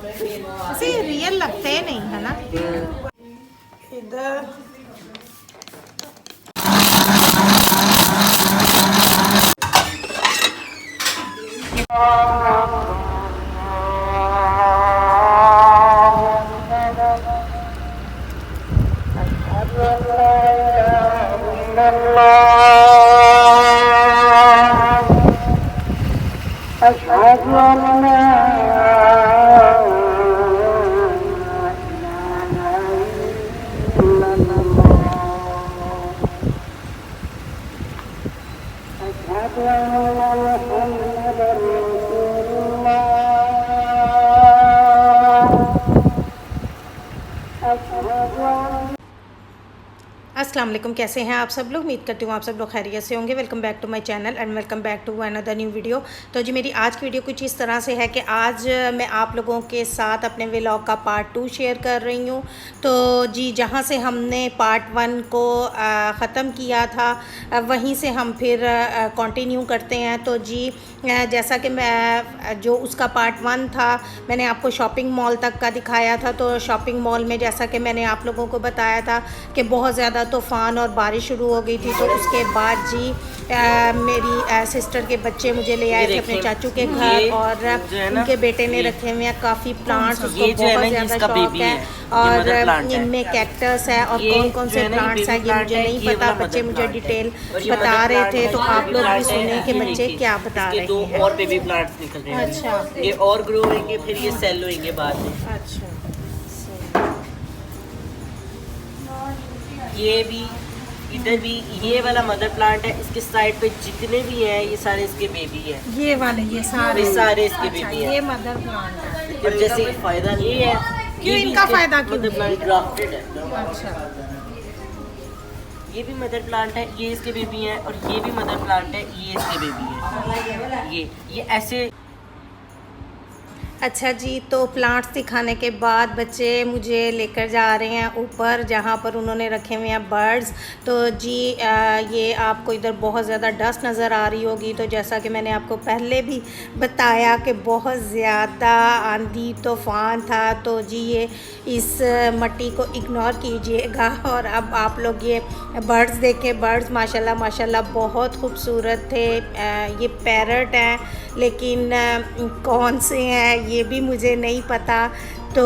ऐसे रियल लगते नहीं है ना। इधर अस्सलाम वालेकुम, कैसे हैं आप सब लोग। उम्मीद करती हूँ आप सब लोग खैरियत से होंगे। Welcome back to my channel and welcome back to another new video. तो जी मेरी आज की वीडियो कुछ इस तरह से है कि आज मैं आप लोगों के साथ अपने व्लॉग का पार्ट 2 शेयर कर रही हूँ। तो जी जहाँ से हमने पार्ट 1 को ख़त्म किया था वहीं से हम फिर कंटिन्यू करते हैं। तो जी जैसा कि मैं जो उसका पार्ट 1 था मैंने आपको शॉपिंग मॉल तक का दिखाया था। तो शॉपिंग मॉल में जैसा कि मैंने आप लोगों को बताया था कि बहुत ज़्यादा तूफ़ान और बारिश शुरू हो गई थी। तो उसके बाद जी मेरी सिस्टर के बच्चे मुझे ले आए थे अपने चाचू के घर और उनके बेटे ने रखे हुए हैं काफ़ी प्लांट्स। उसको बहुत ज़्यादा शौक है और इनमें कैक्टस है और कौन कौन से प्लांट्स हैं ये मुझे नहीं पता। बच्चे मुझे डिटेल बता रहे थे तो आप लोग भी सुने कि बच्चे क्या बता रहे हैं। और बेबी प्लांट्स निकल रहे हैं। अच्छा, ये और ग्रो होंगे फिर ये सेल होंगे बाद में। अच्छा, ये भी इधर भी ये वाला मदर प्लांट है। इसके साइड पे जितने भी हैं ये सारे इसके बेबी हैं। ये वाले ये सारे इसके बेबी हैं। ये मदर प्लांट है। और जैसे फायदा ये है क्यों इनका फायदा क्यों? मदर प्लांट ग्राफ्टेड है। अच्छा, ये भी मदर प्लांट है, ये इसके बेबी हैं। और ये भी मदर प्लांट है, ये इसके बेबी है। ये ऐसे। अच्छा जी, तो प्लांट्स दिखाने के बाद बच्चे मुझे लेकर जा रहे हैं ऊपर जहाँ पर उन्होंने रखे हुए हैं बर्ड्स। तो जी ये आपको इधर बहुत ज़्यादा डस्ट नज़र आ रही होगी। तो जैसा कि मैंने आपको पहले भी बताया कि बहुत ज़्यादा आंधी तूफ़ान था। तो जी ये इस मट्टी को इग्नोर कीजिएगा। और अब आप लोग ये बर्ड्स देखें। बर्ड्स माशाल्लाह माशाल्लाह बहुत खूबसूरत थे। ये पैरट हैं लेकिन कौन से हैं ये भी मुझे नहीं पता। तो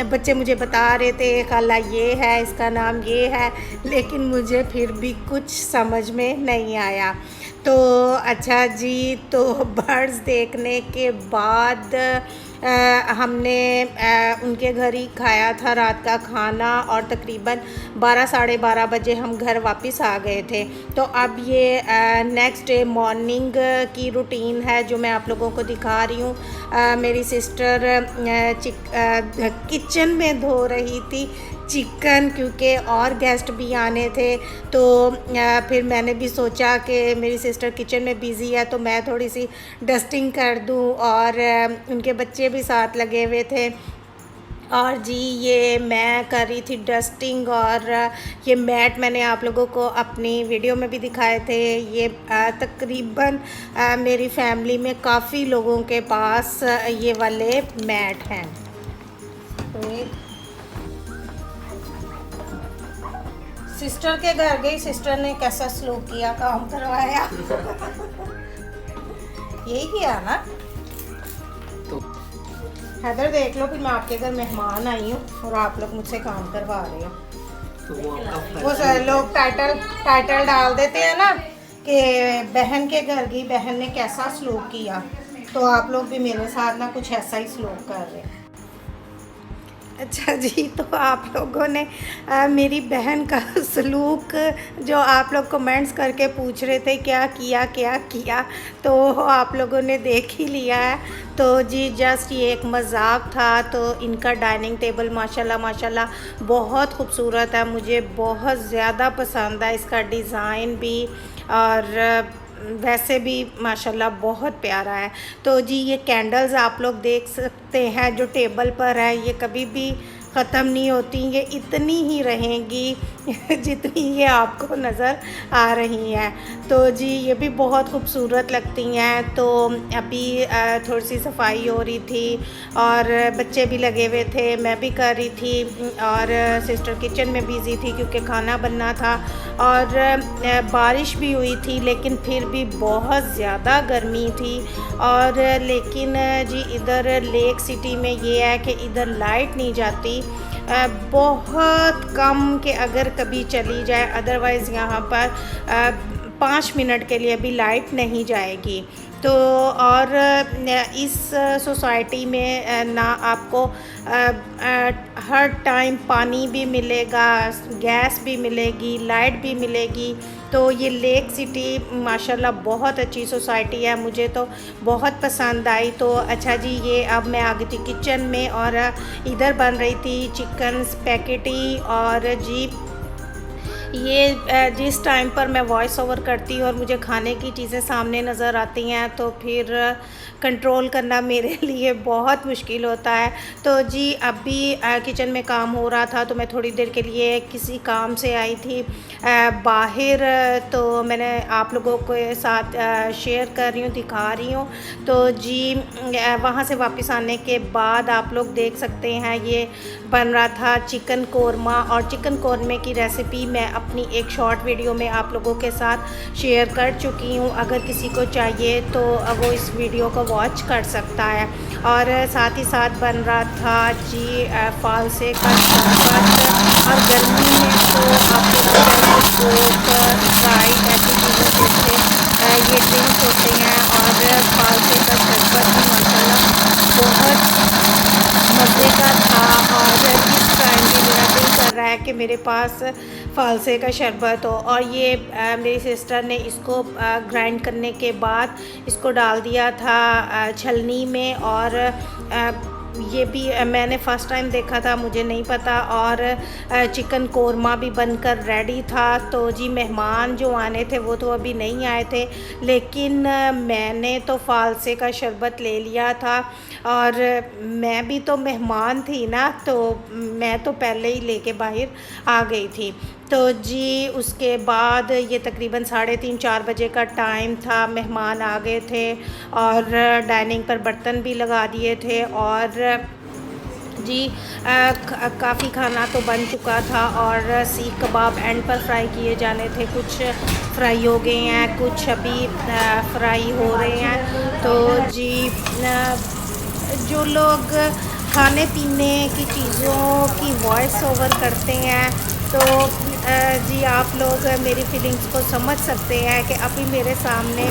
बच्चे मुझे बता रहे थे खाला ये है, इसका नाम ये है, लेकिन मुझे फिर भी कुछ समझ में नहीं आया। तो अच्छा जी, तो बर्ड्स देखने के बाद हमने उनके घर ही खाया था रात का खाना और तकरीबन 12 साढ़े 12 बजे हम घर वापस आ गए थे। तो अब ये नेक्स्ट डे मॉर्निंग की रूटीन है जो मैं आप लोगों को दिखा रही हूँ। मेरी सिस्टर किचन में धो रही थी चिकन क्योंकि और गेस्ट भी आने थे। तो फिर मैंने भी सोचा कि मेरी सिस्टर किचन में बिज़ी है तो मैं थोड़ी सी डस्टिंग कर दूं और उनके बच्चे भी साथ लगे हुए थे। और जी ये मैं कर रही थी डस्टिंग और ये मैट मैंने आप लोगों को अपनी वीडियो में भी दिखाए थे। ये तकरीबन मेरी फैमिली में काफ़ी लोगों के पास ये वाले मैट हैं। तो सिस्टर के घर गई, सिस्टर ने कैसा स्लोक किया, काम करवाया। यही किया ना। तो हैदर देख लो, फिर मैं आपके घर मेहमान आई हूँ और आप लोग मुझसे काम करवा रहे हो। तो वो सर लोग टाइटल डाल देते हैं ना कि बहन के घर गई, बहन ने कैसा स्लोक किया। तो आप लोग भी मेरे साथ ना कुछ ऐसा ही स्लोक कर रहे हैं। अच्छा जी, तो आप लोगों ने मेरी बहन का सलूक जो आप लोग कमेंट्स करके पूछ रहे थे क्या किया तो आप लोगों ने देख ही लिया है। तो जी जस्ट ये एक मजाक था। तो इनका डाइनिंग टेबल माशाल्लाह माशाल्लाह बहुत खूबसूरत है, मुझे बहुत ज़्यादा पसंद है इसका डिज़ाइन भी और वैसे भी माशाल्लाह बहुत प्यारा है। तो जी ये कैंडल्स आप लोग देख सकते हैं जो टेबल पर है, ये कभी भी ख़त्म नहीं होती, ये इतनी ही रहेंगी जितनी ये आपको नज़र आ रही हैं। तो जी ये भी बहुत खूबसूरत लगती हैं। तो अभी थोड़ी सी सफाई हो रही थी और बच्चे भी लगे हुए थे, मैं भी कर रही थी और सिस्टर किचन में बिज़ी थी क्योंकि खाना बनना था। और बारिश भी हुई थी लेकिन फिर भी बहुत ज़्यादा गर्मी थी। और लेकिन जी इधर लेक सिटी में ये है कि इधर लाइट नहीं जाती, बहुत कम के अगर कभी चली जाए, अदरवाइज़ यहाँ पर 5 मिनट के लिए भी लाइट नहीं जाएगी। तो और इस सोसाइटी में ना आपको हर टाइम पानी भी मिलेगा, गैस भी मिलेगी, लाइट भी मिलेगी। तो ये लेक सिटी माशाल्लाह बहुत अच्छी सोसाइटी है, मुझे तो बहुत पसंद आई। तो अच्छा जी ये अब मैं आ गई थी किचन में और इधर बन रही थी चिकन स्पैगेटी। और जी ये जिस टाइम पर मैं वॉइस ओवर करती हूँ और मुझे खाने की चीज़ें सामने नज़र आती हैं तो फिर कंट्रोल करना मेरे लिए बहुत मुश्किल होता है। तो जी अभी किचन में काम हो रहा था तो मैं थोड़ी देर के लिए किसी काम से आई थी बाहर। तो मैंने आप लोगों के साथ शेयर कर रही हूँ, दिखा रही हूँ। तो जी वहाँ से वापस आने के बाद आप लोग देख सकते हैं ये बन रहा था चिकन कोरमा। और चिकन कोरमे की रेसिपी मैं अपनी एक शॉर्ट वीडियो में आप लोगों के साथ शेयर कर चुकी हूँ, अगर किसी को चाहिए तो वो इस वीडियो को वॉच कर सकता है। और साथ ही साथ बन रहा था जी फालसे का शरबत। और गर्मी में तो आप कोक स्प्राइट ऐसी चीज़ों जैसे ये ड्रिंक्स होते हैं। और फालसे का शरबत भी माशाल्लाह बहुत मज़े का था। और इस टाइम भी मेरा दिल कर रहा है कि मेरे पास फालसे का शरबत हो। और ये मेरी सिस्टर ने इसको ग्राइंड करने के बाद इसको डाल दिया था छलनी में। और ये भी मैंने फ़र्स्ट टाइम देखा था, मुझे नहीं पता। और चिकन कोरमा भी बनकर रेडी था। तो जी मेहमान जो आने थे वो तो अभी नहीं आए थे, लेकिन मैंने तो फालसे का शरबत ले लिया था। और मैं भी तो मेहमान थी ना, तो मैं तो पहले ही लेके बाहर आ गई थी। तो जी उसके बाद ये तकरीबन 3:30-4 बजे का टाइम था, मेहमान आ गए थे और डाइनिंग पर बर्तन भी लगा दिए थे। और जी काफ़ी खाना तो बन चुका था और सीख कबाब एंड पर फ्राई किए जाने थे। कुछ फ्राई हो गए हैं, कुछ अभी फ्राई हो रहे हैं। तो जी जो लोग खाने पीने की चीज़ों की वॉइस ओवर करते हैं तो जी आप लोग मेरी फीलिंग्स को समझ सकते हैं कि अभी मेरे सामने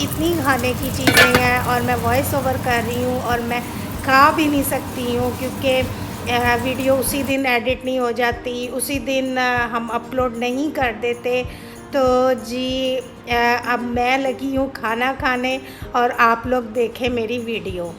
इतनी खाने की चीज़ें हैं और मैं वॉइस ओवर कर रही हूँ और मैं खा भी नहीं सकती हूँ क्योंकि वीडियो उसी दिन एडिट नहीं हो जाती, उसी दिन हम अपलोड नहीं कर देते। तो जी अब मैं लगी हूँ खाना खाने और आप लोग देखें मेरी वीडियो।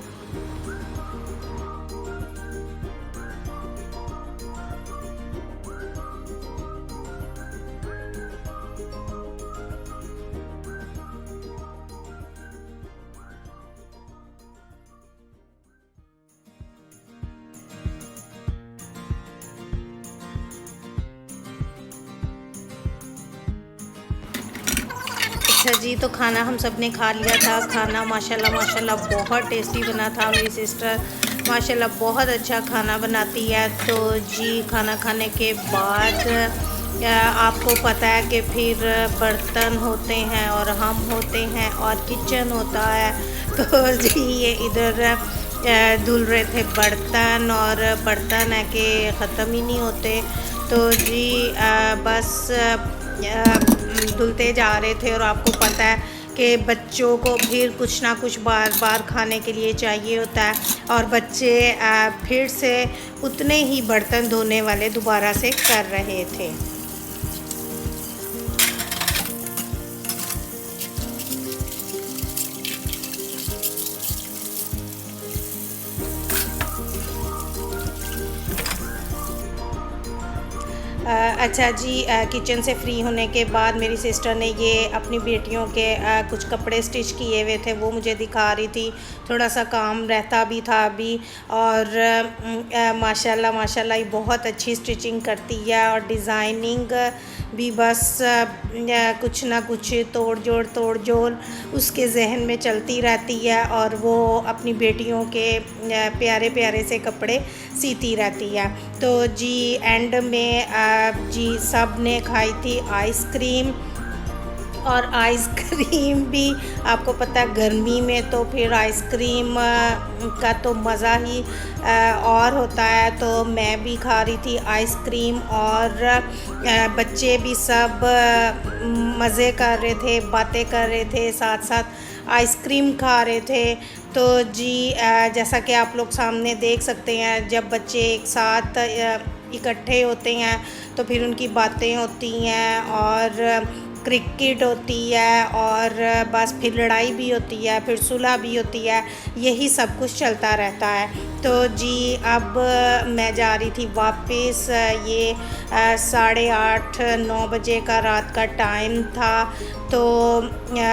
अच्छा जी तो खाना हम सब ने खा लिया था। खाना माशाल्लाह माशाल्लाह बहुत टेस्टी बना था। मेरी सिस्टर माशाल्लाह बहुत अच्छा खाना बनाती है। तो जी खाना खाने के बाद आपको पता है कि फिर बर्तन होते हैं और हम होते हैं और किचन होता है। तो जी ये इधर धुल रहे थे बर्तन और बर्तन है कि ख़त्म ही नहीं होते। तो जी बस धुलते जा रहे थे। और आपको पता है कि बच्चों को फिर कुछ ना कुछ बार बार खाने के लिए चाहिए होता है और बच्चे फिर से उतने ही बर्तन धोने वाले दोबारा से कर रहे थे। अच्छा जी, किचन से फ्री होने के बाद मेरी सिस्टर ने ये अपनी बेटियों के कुछ कपड़े स्टिच किए हुए थे, वो मुझे दिखा रही थी। थोड़ा सा काम रहता भी था अभी, और माशाल्लाह माशाल्लाह ये बहुत अच्छी स्टिचिंग करती है, और डिज़ाइनिंग भी बस कुछ ना कुछ तोड़ जोड़ उसके जहन में चलती रहती है, और वो अपनी बेटियों के प्यारे प्यारे से कपड़े सीती रहती है। तो जी एंड में जी सब ने खाई थी आइसक्रीम, और आइसक्रीम भी आपको पता है गर्मी में तो फिर आइसक्रीम का तो मज़ा ही और होता है। तो मैं भी खा रही थी आइसक्रीम, और बच्चे भी सब मज़े कर रहे थे, बातें कर रहे थे, साथ साथ आइसक्रीम खा रहे थे। तो जी जैसा कि आप लोग सामने देख सकते हैं, जब बच्चे एक साथ इकट्ठे होते हैं तो फिर उनकी बातें होती हैं, और क्रिकेट होती है, और बस फिर लड़ाई भी होती है, फिर सुलह भी होती है, यही सब कुछ चलता रहता है। तो जी अब मैं जा रही थी वापस, ये 8:30-9 बजे का रात का टाइम था। तो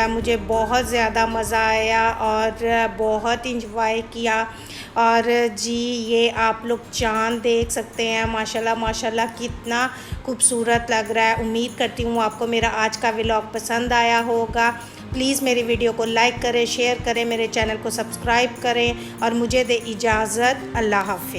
मुझे बहुत ज़्यादा मज़ा आया और बहुत इंजॉय किया। और जी ये आप लोग चाँद देख सकते हैं, माशाल्लाह माशाल्लाह कितना खूबसूरत लग रहा है। उम्मीद करती हूँ आपको मेरा आज का व्लॉग पसंद आया होगा। प्लीज़ मेरी वीडियो को लाइक करें, शेयर करें, मेरे चैनल को सब्सक्राइब करें, और मुझे दे इजाज़त। अल्लाह हाफ़िज़।